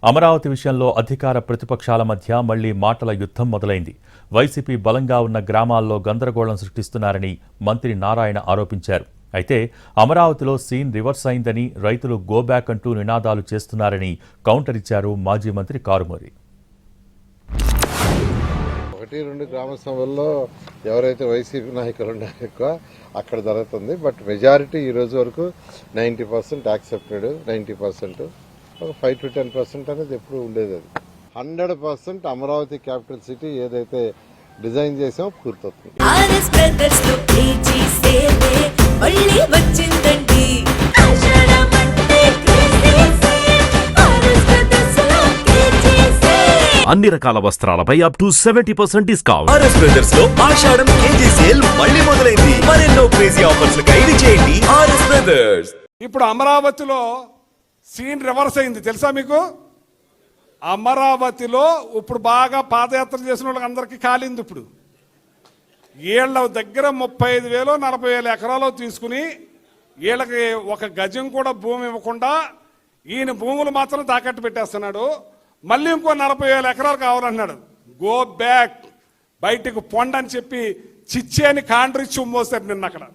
అమరావతి విషయంలో అధికార ప్రతిపక్షాల మధ్య మళ్లీ మాటల యుద్ధం మొదలైంది. వైసీపీ బలంగా ఉన్న గ్రామాల్లో గందరగోళం సృష్టిస్తున్నారని మంత్రి నారాయణ ఆరోపించారు. అయితే అమరావతిలో సీన్ రివర్స్ అయిందని, రైతులు గోబ్యాక్ అంటూ నినాదాలు చేస్తున్నారని కౌంటర్ ఇచ్చారు మాజీ మంత్రి కారుమూరి. 1-2 గ్రామ సభల్లో ఎవరైతే వైసీపీ నాయకులు ఉన్నారో ఎక్కువ అక్కడ జరుగుతుంది. బట్ మెజారిటీ ఈ రోజు వరకు 90% యాక్సెప్టెడ్, 90%, ఒక 5 to 10% అనేది ఎప్పుడు ఉండేది. అది 100% అమరావతి క్యాపిటల్ సిటీ ఏదైతే డిజైన్ చేసామో పూర్తవుతుంది. అన్ని రకాల వస్త్రాలపై up to 70% discount. RS brothers లో ఆషాఢం కేజీ సేల్ మళ్ళీ మొదలైంది. మరెన్నో క్రేజీ ఆఫర్స్ ఖైదు చేయండి ఆర్ఎస్ బ్రదర్స్. ఇప్పుడు అమరావతిలో సీన్ రివర్స్ అయింది, తెలుసా మీకు? అమరావతిలో ఇప్పుడు బాగా పాదయాత్ర చేసిన వాళ్ళకి అందరికీ కాలింది. ఇప్పుడు వీళ్ళ దగ్గర 35,000 40,000 ఎకరాలు తీసుకుని వీళ్ళకి ఒక గజం కూడా భూమి ఇవ్వకుండా ఈయన భూములు మాత్రం తాకట్టు పెట్టేస్తున్నాడు. మళ్ళీ ఇంకో 40,000 ఎకరాలు కావాలన్నాడు. గో బ్యాక్, బయటకు పొండని చెప్పి చిచ్చేని కాండ్రిచ్చి ఉమ్మోస్తారు నిన్న అక్కడ.